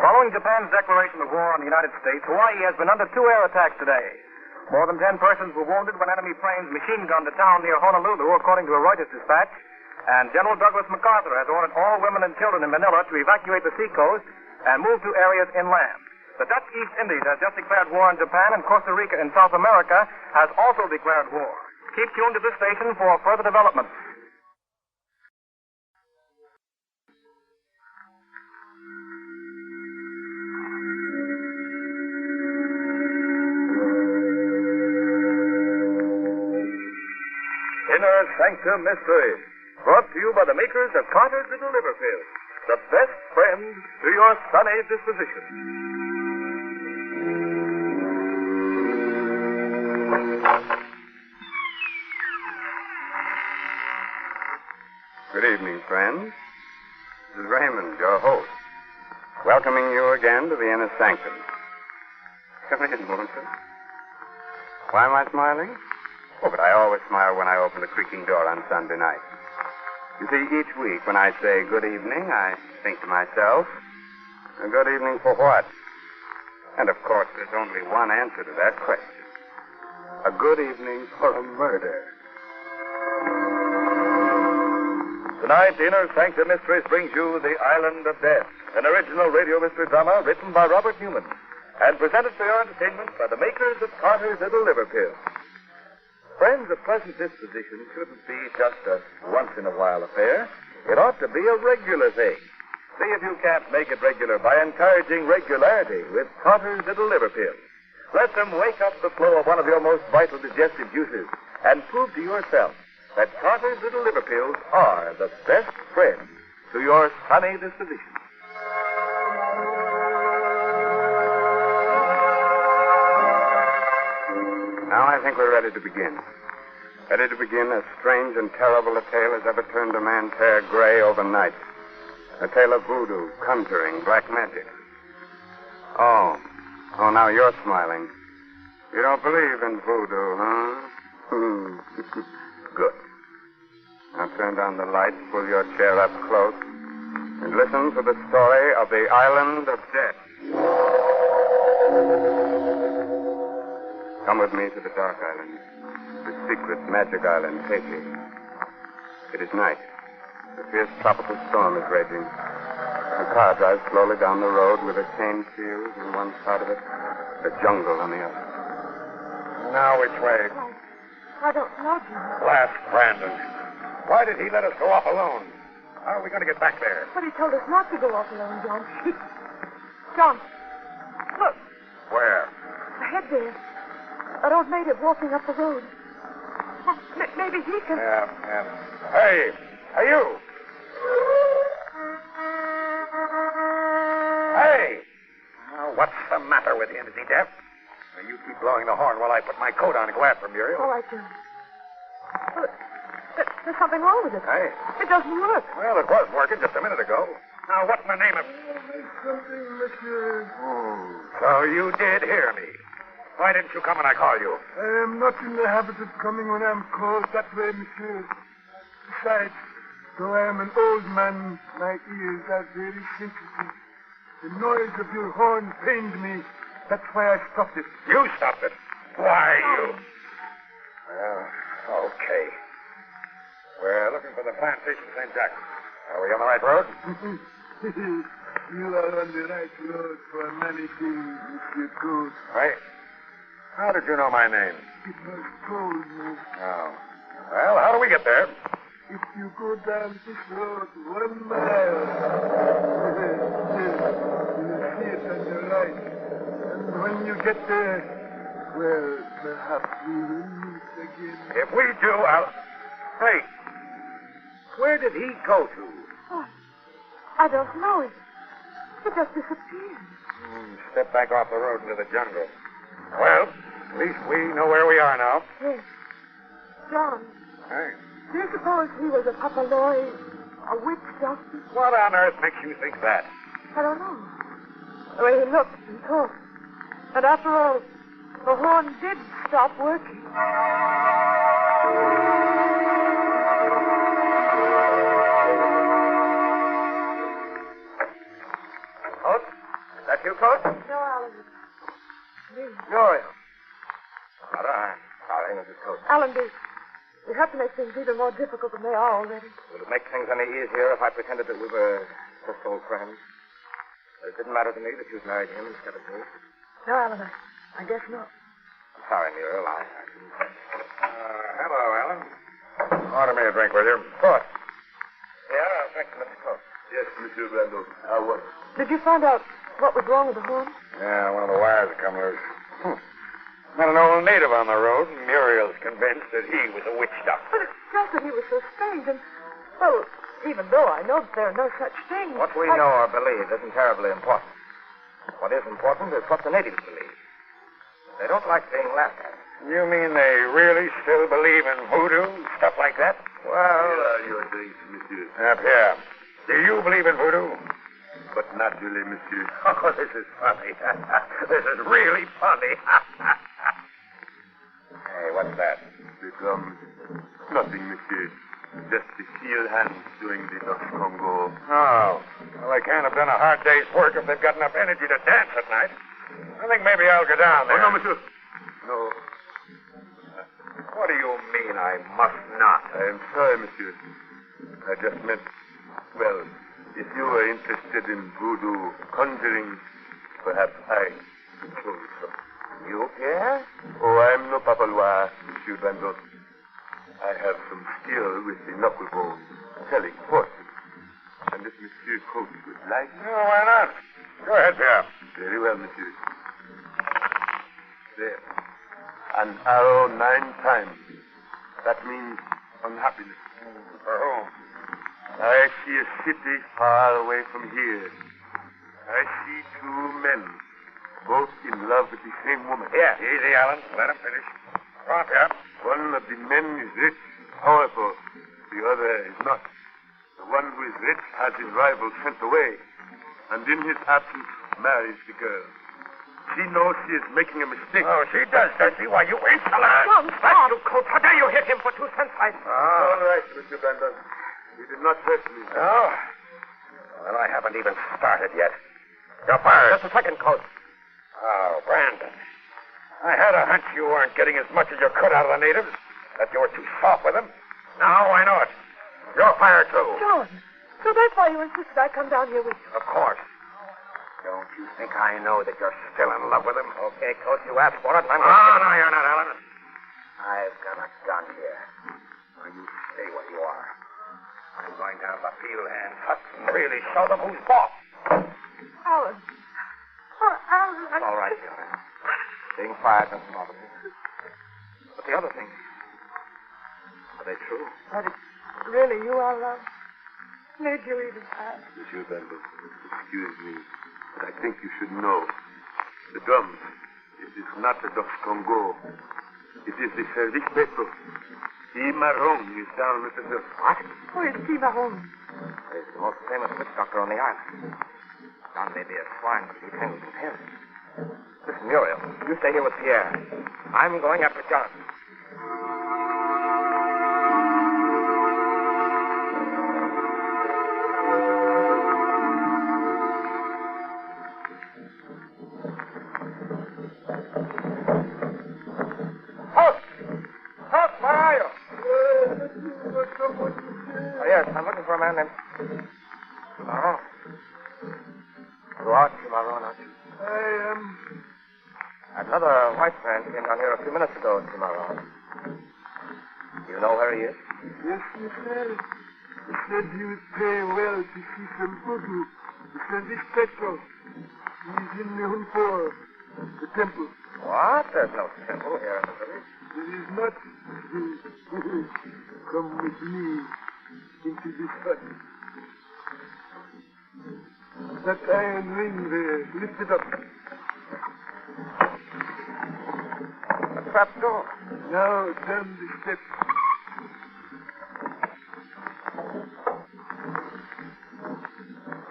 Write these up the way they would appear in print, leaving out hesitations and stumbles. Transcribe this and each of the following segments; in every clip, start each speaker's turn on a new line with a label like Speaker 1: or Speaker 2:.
Speaker 1: Following Japan's declaration of war on the United States, Hawaii has been under 2 air attacks today. More than 10 persons were wounded when enemy planes machine-gunned a town near Honolulu, according to a Reuters dispatch. And General Douglas MacArthur has ordered all women and children in Manila to evacuate the seacoast and move to areas inland. The Dutch East Indies has just declared war on Japan, and Costa Rica in South America has also declared war. Keep tuned to this station for further developments.
Speaker 2: Inner Sanctum Mystery, brought to you by the makers of Carter's Little Liver Pills, the best friend to your sunny disposition.
Speaker 3: Good evening, friends. This is Raymond, your host, welcoming you again to the Inner Sanctum. Come in, won't you? Why am I smiling? Oh, but I always smile when I open the creaking door on Sunday night. You see, each week when I say good evening, I think to myself, a good evening for what? And of course, there's only one answer to that question. A good evening for a murder.
Speaker 2: Tonight, Inner Sanctum Mysteries brings you The Island of Death, an original radio mystery drama written by Robert Newman and presented for your entertainment by the makers of Carter's Little Liver Pills. Friends, a pleasant disposition shouldn't be just a once-in-a-while affair. It ought to be a regular thing. See if you can't make it regular by encouraging regularity with Carter's Little Liver Pills. Let them wake up the flow of one of your most vital digestive juices and prove to yourself that Carter's Little Liver Pills are the best friend to your sunny disposition.
Speaker 3: Now I think we're ready to begin. Ready to begin as strange and terrible a tale as ever turned a man's hair gray overnight. A tale of voodoo, conjuring, black magic. Oh, now you're smiling. You don't believe in voodoo, huh? Good. Now turn down the lights, pull your chair up close, and listen to the story of the Island of Death. Come with me to the Dark Island, the secret magic island, Haiti. It is night. A fierce tropical storm is raging. A car drives slowly down the road with a cane field in one side of it, a jungle on the other.
Speaker 4: Now which way?
Speaker 5: I don't know, John.
Speaker 4: Last Brandon. Why did he let us go off alone? How are we going to get back there?
Speaker 5: But he told us not to go off alone, John. John, look.
Speaker 4: Where?
Speaker 5: Ahead there. That old native walking up the road. Oh, maybe he can...
Speaker 4: Yeah. Hey, you. Hey! Oh, what's the matter with you? Is he deaf? Well, you keep blowing the horn while I put my coat on and go after Muriel.
Speaker 5: All right, John. Look, there's something wrong with it.
Speaker 4: Hey.
Speaker 5: It doesn't work.
Speaker 4: Well, it was working just a minute ago. Now, what in the name of...
Speaker 6: Something, monsieur.
Speaker 4: So you did hear me. Why didn't you come when I called you?
Speaker 6: I am not in the habit of coming when I'm called that way, monsieur. Besides, though I am an old man, my ears are very sensitive. The noise of your horn pained me. That's why I stopped it.
Speaker 4: You stopped it? Why, you... Well, okay. We're looking for the plantation St. Jack. Are we on the right road?
Speaker 6: You are on the right road for many things, Monsieur Gould.
Speaker 4: Right. How did you know my name?
Speaker 6: It was told me.
Speaker 4: Oh. Well, how do we get there?
Speaker 6: If you go down this road 1 mile, you'll see it on your right. And when you get there, well, perhaps we will meet again.
Speaker 4: If we do, I'll... Hey, where did he go to?
Speaker 5: Oh, I don't know. It just disappeared.
Speaker 4: Step back off the road into the jungle. Well, at least we know where we are now.
Speaker 5: Yes. John,
Speaker 4: Hey,
Speaker 5: do you suppose he was a papaloi, a witch doctor?
Speaker 4: what on earth makes you think that?
Speaker 5: I don't know. The way he looked and talked. And after all, the horn did stop working.
Speaker 1: you, Coach?
Speaker 5: No, Alan. Me.
Speaker 1: Muriel. All right. Sorry, Mrs. Coach.
Speaker 5: Alan, you have to make things even more difficult than they are already.
Speaker 1: Would it make things any easier if I pretended that we were just old friends? It didn't matter to me that you'd married him instead of me.
Speaker 5: No, Alan, I guess not.
Speaker 1: I'm sorry, Muriel. I didn't.
Speaker 4: Hello, Alan. Order me a drink, will you?
Speaker 1: Of course. Yeah, thank you, Mr. Coach.
Speaker 6: Yes, Monsieur Randall. What?
Speaker 5: Did you find out what was wrong with the horn?
Speaker 4: Yeah, one of the wires had come loose. Met an old native on the road, and Muriel's convinced that he was a witch doctor.
Speaker 5: But it's just that he was so strange, and, well, even though I know that there are no such things...
Speaker 1: What we know or believe isn't terribly important. What is important is what the natives believe. They don't like being laughed at.
Speaker 4: You mean they really still believe in voodoo, stuff like that?
Speaker 1: Well...
Speaker 6: Here are your drinks, Monsieur.
Speaker 4: Up here. Do you believe in voodoo?
Speaker 6: But naturally, Monsieur.
Speaker 4: Oh, this is funny. This is really funny. Hey, what's that?
Speaker 6: The drums. Nothing, Monsieur. Just the heel hands doing the Dutch Congo.
Speaker 4: Oh. Well, they can't have done a hard day's work if they've got enough energy to dance at night. I think maybe I'll go down there.
Speaker 6: Oh, no, Monsieur. No.
Speaker 4: What do you mean I must not?
Speaker 6: I am sorry, Monsieur. I just meant, well, if you are interested in voodoo conjuring, perhaps I could show you some.
Speaker 1: You, Pierre?
Speaker 6: Oh, I'm no papalois, Monsieur Randall. I have some skill with the knucklebone, telling fortunes. And if Monsieur Coach would like...
Speaker 4: No, why not? Go ahead, Pierre.
Speaker 6: Very well, Monsieur. There. An arrow 9 times. That means unhappiness.
Speaker 4: For whom?
Speaker 6: I see a city far away from here. I see 2 men, both in love with the same woman.
Speaker 4: Yeah, easy, Alan. Let him finish. Go on, Pierre.
Speaker 6: One of the men is rich, powerful. The other is not. The one who is rich has his rival sent away, and in his absence marries the girl. She knows she is making a mistake.
Speaker 4: Oh, she does she? Why, you insolent.
Speaker 5: Tom, stop!
Speaker 1: You, Coach. How dare you hit him for 2 cents?
Speaker 6: All right, Mr. Brandon. You did not hurt me.
Speaker 4: Oh? Well, I haven't even started yet. You're fired.
Speaker 1: Just a second, Coach.
Speaker 4: Oh, Brandon. I had a hunch you weren't getting as much as you could out of the natives, that you were too soft with them. Now I know it. You're fired, too.
Speaker 5: John, so that's why you insisted I come down here with you.
Speaker 4: Of course. Don't you think I know that you're still in love with him?
Speaker 1: Okay, Coach, you asked for it, and I'm...
Speaker 4: No, you're not, Alan. I've got a gun here. Now, you stay where you are. I'm going to have the field hands hut and really show them who's boss.
Speaker 5: Alan. Oh, Alan.
Speaker 1: It's all right, Fiona. Being fired doesn't bother me. But the other things, are they true?
Speaker 5: That is really you, Alan. Made you even ask.
Speaker 6: Monsieur Brandon, excuse me, but I think you should know. The drums, it is not the Dutch Congo. It is the Service Petro. Marron is down at the hill.
Speaker 1: What?
Speaker 5: Oh, it's Cimarron.
Speaker 1: He's the most famous witch doctor on the island. John may be a swine, but he tangled with him. Listen, Muriel, you stay here with Pierre. I'm going after John. Where are you? Oh, yes, I'm looking for a man named Cimarron. You are Cimarron, aren't you?
Speaker 6: I am.
Speaker 1: Another white man came down here a few minutes ago, Cimarron. You know where he is?
Speaker 6: Yes, monsieur. He said he would pay well to see some voodoo. The Service Petro. He's in the Hunpor, the temple.
Speaker 1: What? There's no temple here in the village.
Speaker 6: It is not. Come with me into this hut. That iron ring there, lift it up.
Speaker 1: A trap door.
Speaker 6: Now down the steps.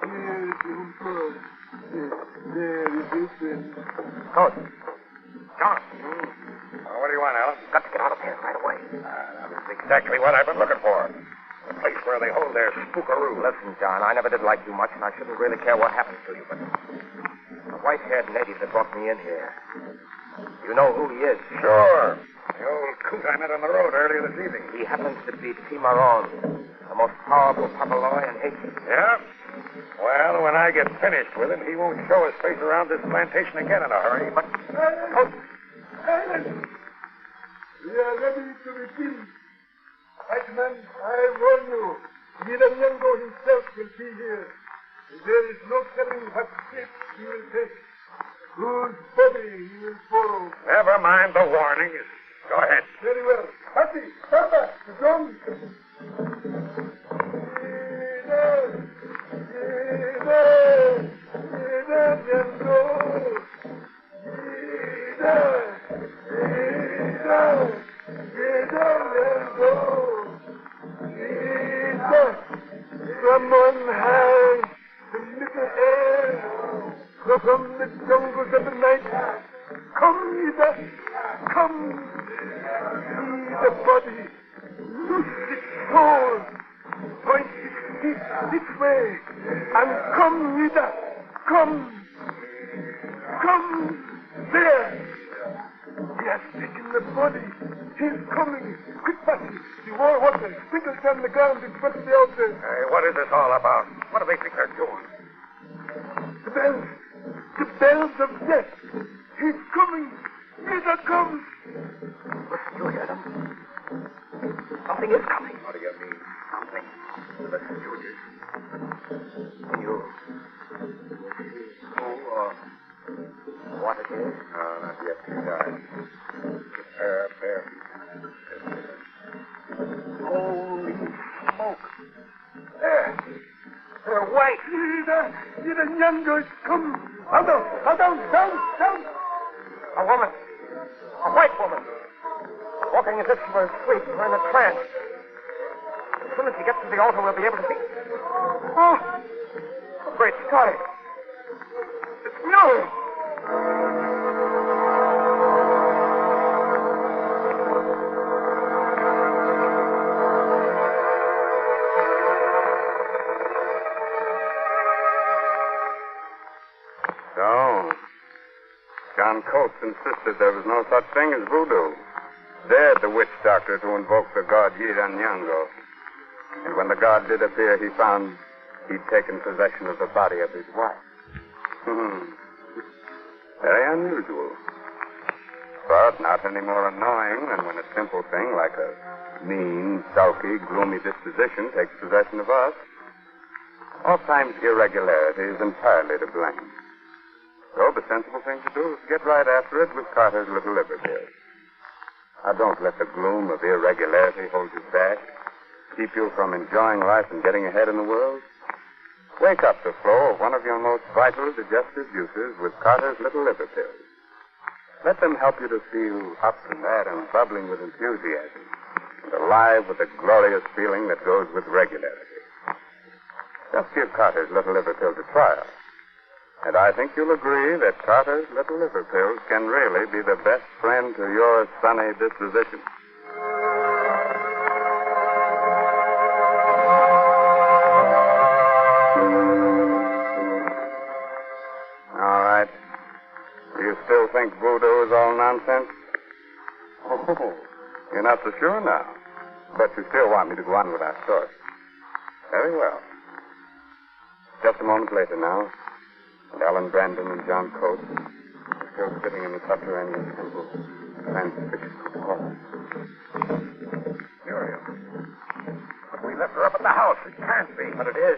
Speaker 6: Here is the Hunpor. There is open.
Speaker 1: Coach. John.
Speaker 4: What do you want, Alan?
Speaker 1: Got to get out of here right away.
Speaker 4: That's exactly what I've been looking for. The place where they hold their spookaroo.
Speaker 1: Listen, John, I never did like you much, and I shouldn't really care what happens to you, but
Speaker 7: white-haired native that brought me in here. You know who he is?
Speaker 4: Sure. The old coot I met on the road earlier this evening.
Speaker 7: He happens to be Timaron, the most powerful Papaloy in Haiti.
Speaker 4: Yeah? Well, when I get finished with him, he won't show his face around this plantation again in a hurry, but...
Speaker 6: Silence! We are ready to begin. White man, I warn you, Yango himself will be here. There is no telling what shape he will take, whose body he will borrow.
Speaker 4: Never mind the warnings. Go ahead.
Speaker 6: Very well. Patty, Papa, the drums. From on high, the little air, from the jungles of the night, come, Ida, come. See the body, loose its soul, point its feet this way, and come, Ida, come, there. He has taken the body. He's coming. Quick, Patty. The war water sprinkles down the ground in front of the altar.
Speaker 4: Hey, what is this all about? What do they think they're doing?
Speaker 6: The bells of death. He's coming. Ida comes.
Speaker 7: Listen, you hear them? Something is coming.
Speaker 4: What do you mean?
Speaker 7: Something. Listen, Julius. Can you see who or what it is?
Speaker 4: No, not yet. Fair.
Speaker 7: Holy smoke.
Speaker 6: They're white. Ida Nyango is come. Down.
Speaker 7: A woman. A white woman. Walking as if she were asleep or in a trance. As soon as she gets to the altar, we'll be able to see. Oh, great Scott. It's you.
Speaker 3: So, John Coates insisted there was no such thing as voodoo. Dared the witch doctor to invoke the god Yiranyango. And when the god did appear, he found he'd taken possession of the body of his wife. Very unusual. But not any more annoying than when a simple thing like a mean, sulky, gloomy disposition takes possession of us. Oftentimes irregularity is entirely to blame. So the sensible thing to do is get right after it with Carter's little liver pills. Now, don't let the gloom of irregularity hold you back, keep you from enjoying life and getting ahead in the world. Wake up the flow of one of your most vital digestive juices with Carter's little liver pills. Let them help you to feel up and at and bubbling with enthusiasm and alive with the glorious feeling that goes with regularity. Just give Carter's little liver pills a trial. And I think you'll agree that Carter's little liver pills can really be the best friend to your sunny disposition. All right. Do you still think voodoo is all nonsense? Oh, you're not so sure now. But you still want me to go on with our story. Very well. Just a moment later now. And Alan Brandon and John Coates are still sitting in the subterranean temple, transfixed with horror.
Speaker 4: Muriel. But we left her up at the house. It can't be.
Speaker 7: But it is.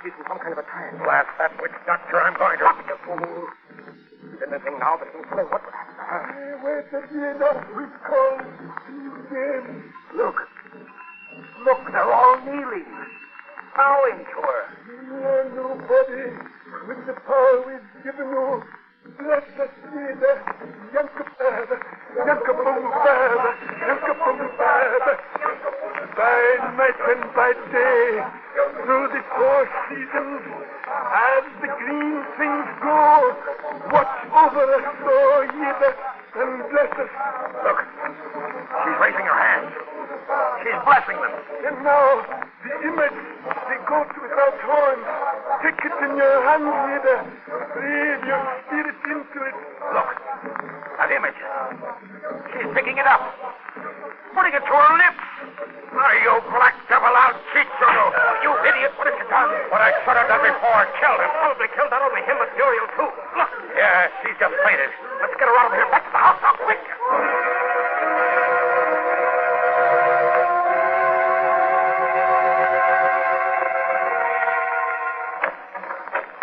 Speaker 7: She's in some kind of a trance.
Speaker 4: Blast that witch doctor. I'm going to...
Speaker 7: Stop it, you fool. He did anything now, but he'll tell her what would happen to her.
Speaker 6: Wait a minute. We call you again.
Speaker 7: Look, they're all kneeling, bowing to her.
Speaker 6: You are nobody. With the power we've given you, bless us, Ida. Yankapum-baba. By night and by day, through the 4 seasons, as the green things grow, watch over us, oh, Ida, and bless us.
Speaker 4: Look, she's raising her hands. She's blessing them.
Speaker 6: And now, the image, the goat without horns, take it your hands here. Breathe your spirit into it.
Speaker 4: Look, that image. She's picking it up. Putting it to her lips. Oh, you black devil, I'll cheat you. Oh, you idiot, what have you done? What I should have done before. Killed him. Probably killed not only him, but Muriel, too. Look. Yeah, she's just fainted. Let's get her out of here. Back to the house now, quick.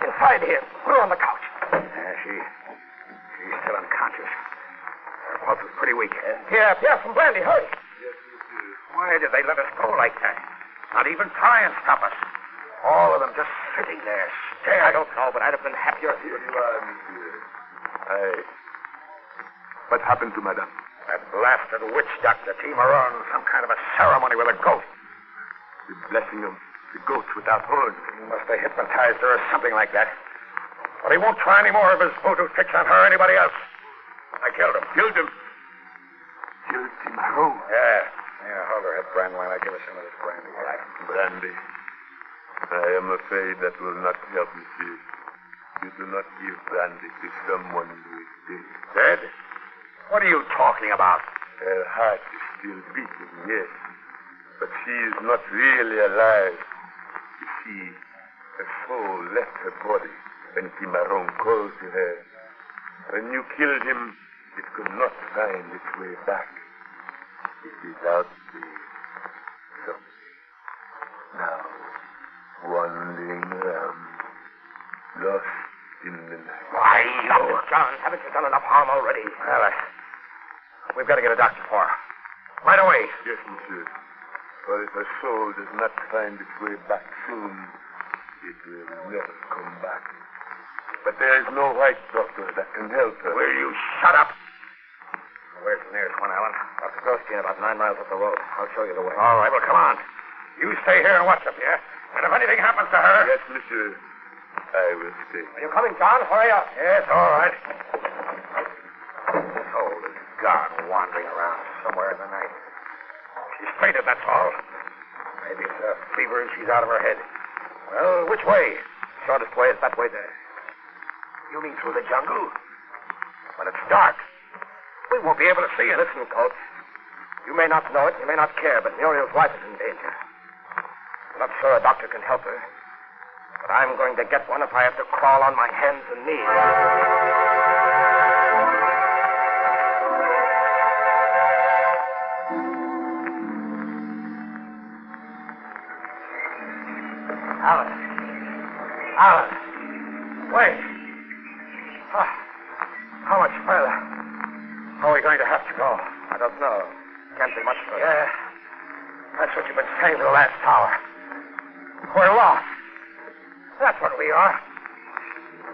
Speaker 4: Inside here. Put her on the couch. Yeah, she's still unconscious. Her pulse is pretty weak. Pierre, some brandy, hurry. Why did they let us go like that? Not even try and stop us. All of them just sitting there, staring. I don't know, but I'd have been happier if you...
Speaker 6: What happened to Madame?
Speaker 4: That blasted witch doctor, Timaron, some kind of a ceremony with a goat.
Speaker 6: The blessing of the goat without horns.
Speaker 4: He must have hypnotized her or something like that. But he won't try any more of his voodoo tricks on her or anybody else. I killed him.
Speaker 6: Killed him? Killed Timaron?
Speaker 4: Yeah, hold her head, Bran, while I give her some of this brandy. All right.
Speaker 6: Brandy. I am afraid that will not help, monsieur. You do not give brandy to someone who is dead.
Speaker 4: Dead? What are you talking about?
Speaker 6: Her heart is still beating, yes. But she is not really alive. You see, her soul left her body when Timaron called to her. When you killed him, it could not find its way back. It is out there. So, now, wandering around, lost in the night.
Speaker 4: Why, look, John, haven't you done enough harm already? Well, we've got to get a doctor for her. Right away.
Speaker 6: Yes, monsieur. For if her soul does not find its way back soon, it will never come back. But there is no white doctor that can help her.
Speaker 4: Will you shut up? Where's the nearest one, Alan? Dr. Grosjean, about 9 miles up the road. I'll show you the way. All right, well, come on. You stay here and watch up here. And if anything happens to her...
Speaker 6: Yes, monsieur. I will stay.
Speaker 4: Are you coming, John? Hurry up. Yes, all right. Soul is gone, wandering around somewhere in the night. She's fainted, that's all. Maybe it's a fever and she's out of her head. Well, which way? Shortest way is that way there. You mean through the jungle? When it's dark. We won't be able to see it. Listen, Coach. You may not know it, you may not care, but Muriel's wife is in danger. I'm not sure a doctor can help her. But I'm going to get one if I have to crawl on my hands and knees. Alan. Wait. How much further? Are we going to have to go? I don't know. Can't be much further. Yeah. That's what you've been saying for the last hour. We're lost. That's what we are.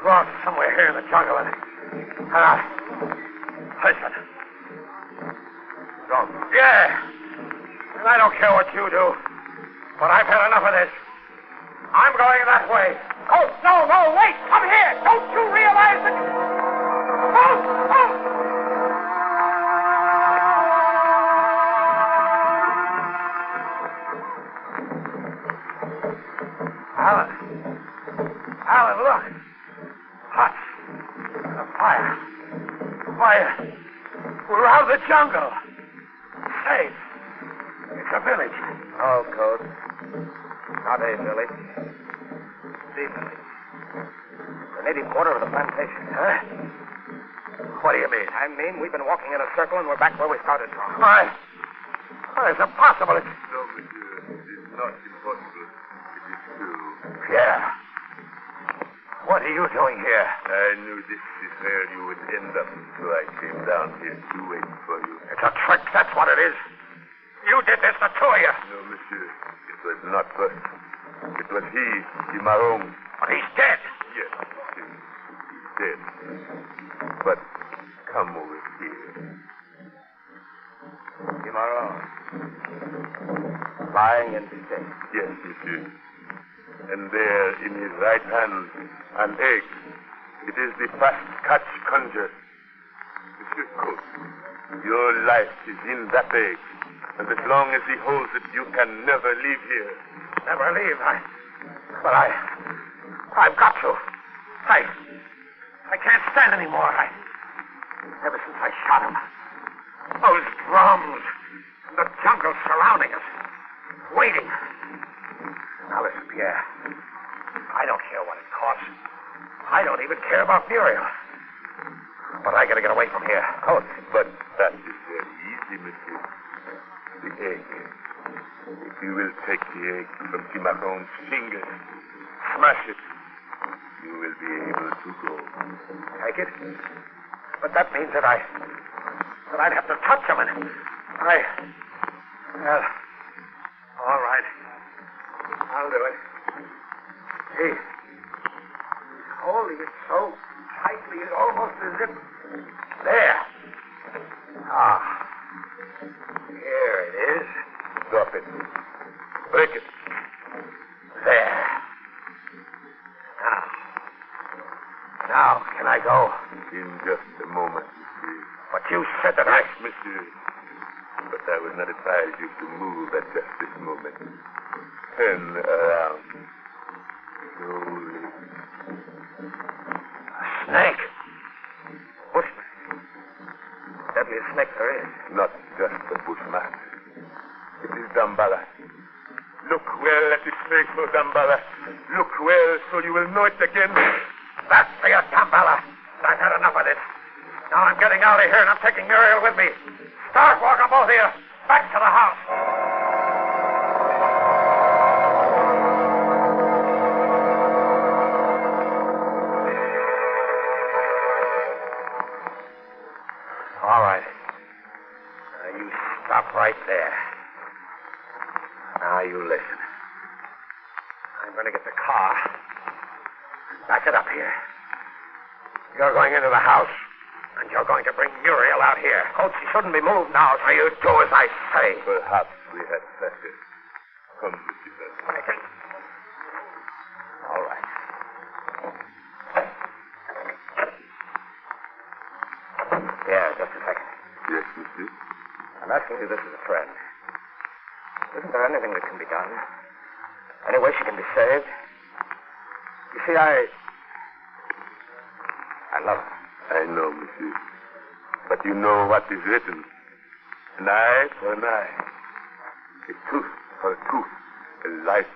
Speaker 4: Lost somewhere here in the jungle. Listen. Don't. Yeah. And I don't care what you do. But I've had enough of this. I'm going that way. Oh, no, wait. Come here. Don't you realize that... Oh! Alan, look. Huts. A fire. We're out of the jungle. Safe. It's a village.
Speaker 1: Oh, Code. Not a village. The village. The native quarter of the plantation.
Speaker 4: Huh? What do you mean?
Speaker 1: I mean, we've been walking in a circle and we're back where we started from.
Speaker 4: Why, it's impossible.
Speaker 6: No, monsieur. It is not impossible. It is true.
Speaker 4: Pierre, what are you doing here?
Speaker 6: I knew this is where you would end up, so I came down here to wait for you.
Speaker 4: It's a trick, that's what it is. You did this, the two of you.
Speaker 6: No, monsieur. It was not us. It was he, Timaron.
Speaker 4: But he's dead.
Speaker 6: Yes, monsieur. He's dead. But come over here.
Speaker 1: Timaron. Lying in state.
Speaker 6: Yes, monsieur. And there in his right hand, an egg. It is the fast catch conjure. Monsieur Coates, your life is in that egg. And as long as he holds it, you can never leave here.
Speaker 4: Never leave. I've got to. I can't stand anymore. Ever since I shot him. Those drums. The jungle surrounding us. Waiting. Now listen, Pierre. I don't care what it costs. I don't even care about Muriel. But I gotta get away from here.
Speaker 2: Oh, but that is very easy, monsieur. The egg. If you will take the egg from Cimarron's fingers, smash it, you will be able to go.
Speaker 4: Take it? But that means that I'd have to touch him, and well, all right. I'll do it. Gee, holding it so tightly, it's almost as if... There. Ah. Here it is.
Speaker 2: Drop it. Break it.
Speaker 4: There. Now, can I go?
Speaker 2: In just a moment, monsieur.
Speaker 4: But you said that
Speaker 2: Yes, monsieur. But I will not advise you to move at just this moment. Turn around. Slowly.
Speaker 4: A snake. Bushman. Deadliest snake there is.
Speaker 2: Not just a bushman. It is Damballa. Look well at the snake, for Damballa. Look well so you will know it again.
Speaker 4: That's for you, Damballa. I've had enough of this. Now I'm getting out of here, and I'm taking Muriel with me. Start walking, both of you. Back to the house. All right. Now you stop right there. Now you listen. I'm going to get the car. Back it up here. You're going into the house, and you're going to bring Muriel out here. Coach, she shouldn't be moved now, so you do as I say.
Speaker 2: Perhaps we had better. Come with you, then.
Speaker 4: I think. All right. Yeah, just a second.
Speaker 2: Yes, monsieur.
Speaker 4: I'm asking you this as a friend. Isn't there anything that can be done? Any way she can be saved? You see, I love her.
Speaker 2: I know, monsieur. But you know what is written. An eye for an eye. A tooth for a tooth. A life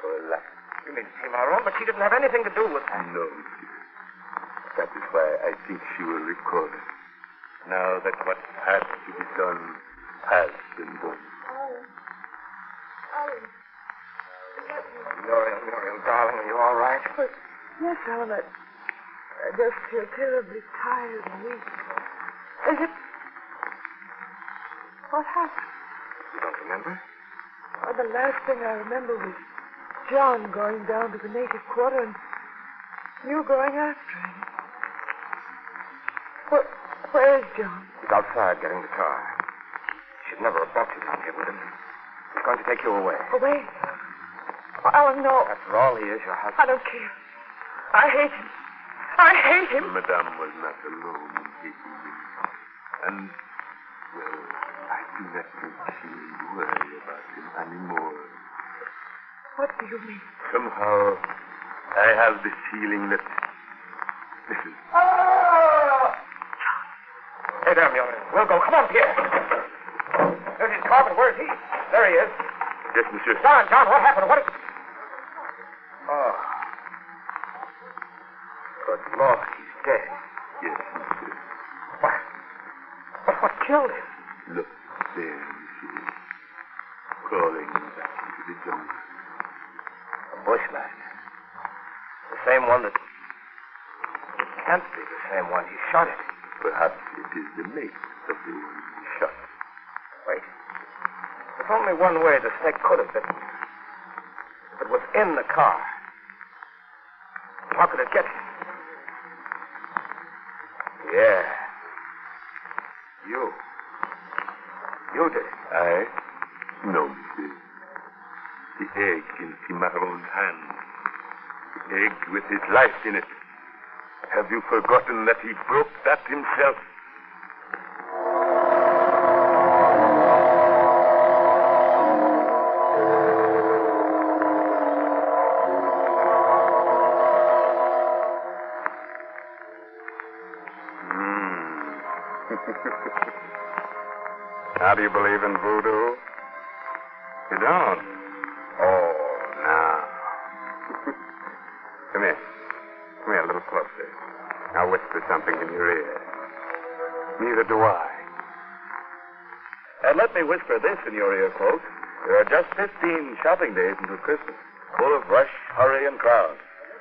Speaker 2: for a life.
Speaker 4: You mean Cimarron, but she didn't have anything to do with that.
Speaker 2: No, monsieur. That is why I think she will recover. Now that what has to be done has been done.
Speaker 4: Muriel, darling, are you all right?
Speaker 5: But, yes, Alan, I just feel terribly tired and weak. As if... What happened?
Speaker 4: You don't remember?
Speaker 5: Oh, the last thing I remember was John going down to the native quarter and you going after him. Where is John?
Speaker 4: He's outside getting the car. Should never have brought you down here with him. He's going to take you away.
Speaker 5: Away? Oh, Alan, no.
Speaker 4: After all, he is your
Speaker 5: I
Speaker 4: husband.
Speaker 5: don't care. I hate him. I hate him.
Speaker 2: Madame was not alone in hating him. And, well, I do not think she will worry about him anymore.
Speaker 5: What do you mean?
Speaker 2: Somehow, I have the feeling that... Listen.
Speaker 4: Hey there, Muriel. We'll go. Come on, Pierre. There's his car, but where's he? There he is.
Speaker 2: Yes, monsieur.
Speaker 4: John, what happened? What... Oh. Good Lord, he's dead.
Speaker 2: Yes, monsieur.
Speaker 4: What killed him?
Speaker 2: Look there, monsieur. Crawling back into the jungle.
Speaker 4: A bushman. The same one that... It can't be the same one. He shot it.
Speaker 2: Perhaps it is the mate of the one he shot.
Speaker 4: Wait. There's only one way the snake could have been. It was in the car. How could it get him? Yeah. You did it.
Speaker 2: I? No, monsieur. The egg in Cimarron's hand. The egg with his life in it. Have you forgotten that he broke that himself?
Speaker 3: Now, do you believe in voodoo? You don't? Oh, now. Come here. Come here a little closer. I'll whisper something in your ear. Neither do I.
Speaker 2: And let me whisper this in your ear, folks. There are just 15 shopping days until Christmas, full of rush, hurry, and crowd.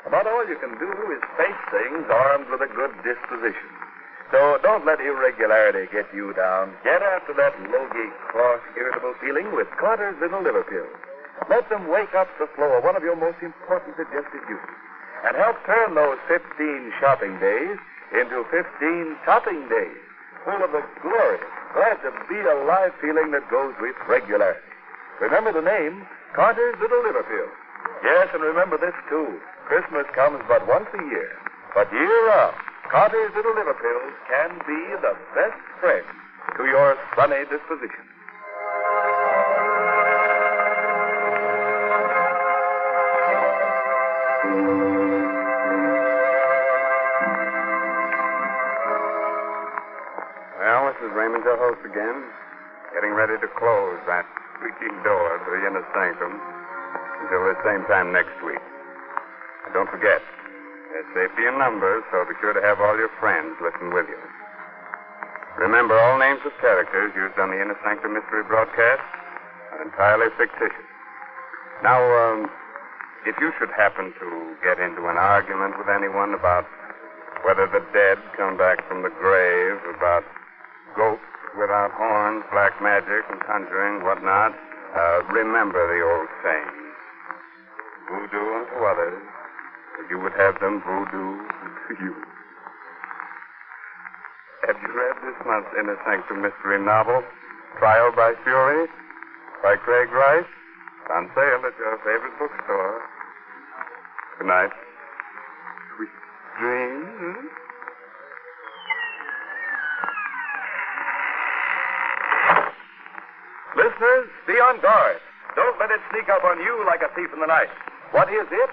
Speaker 2: About all you can do is face things armed with a good disposition. So don't let irregularity get you down. Get after that logy, cross, irritable feeling with Carter's Little Liver Pills. Let them wake up the flow of one of your most important digestive juices and help turn those 15 shopping days into 15 topping days, full of the glorious, glad-to-be-alive feeling that goes with regularity. Remember the name, Carter's Little Liver Pills. Yes, and remember this, too. Christmas comes but once a year. But year-round, Carter's Little Liver Pills can be the best friend to your sunny disposition.
Speaker 3: Well, this is Raymond, your host again, getting ready to close that squeaking door to the inner sanctum until the same time next week. And don't forget, there's safety in numbers, so be sure to have all your friends listen with you. Remember, all names of characters used on the Inner Sanctum Mystery broadcast are entirely fictitious. Now, if you should happen to get into an argument with anyone about whether the dead come back from the grave, about ghosts without horns, black magic, and conjuring, whatnot, remember the old saying, voodoo unto others, or you would have them voodoo to you. Have you read this month's Inner Sanctum Mystery novel, Trial by Fury, by Craig Rice? It's on sale at your favorite bookstore. Good night. Sweet dreams.
Speaker 2: Listeners, be on guard. Don't let it sneak up on you like a thief in the night. What is it?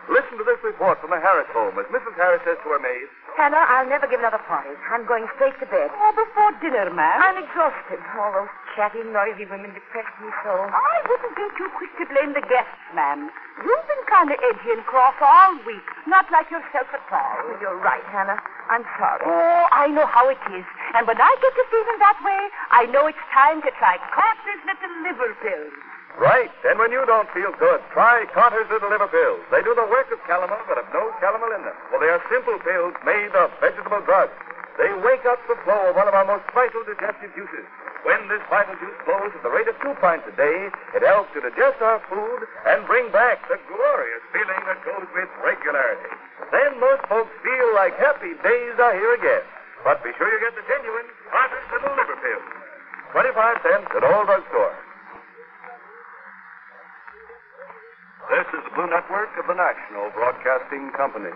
Speaker 2: Listen to this report from the Harris home as Mrs. Harris says to her maid.
Speaker 8: Hannah, I'll never give another party. I'm going straight to bed.
Speaker 5: Oh, before dinner, ma'am.
Speaker 8: I'm exhausted. All those chatty, noisy women depress me so.
Speaker 5: I wouldn't be too quick to blame the guests, ma'am. You've been kind of edgy and cross all week. Not like yourself at all.
Speaker 8: You're right, Hannah. I'm sorry.
Speaker 5: Oh, I know how it is. And when I get to feeling that way, I know it's time to try Carter's Little Liver Pills.
Speaker 2: Right. And when you don't feel good, try Carter's Little Liver Pills. They do the work of calomel, but have no calomel in them. For they are simple pills made of vegetable drugs. They wake up the flow of one of our most vital digestive juices. When this vital juice flows at the rate of 2 pints a day, it helps to digest our food and bring back the glorious feeling that goes with regularity. Then most folks feel like happy days are here again. But be sure you get the genuine Carter's Little Liver Pills. 25 cents at all drugstores. This is the Blue Network of the National Broadcasting Company.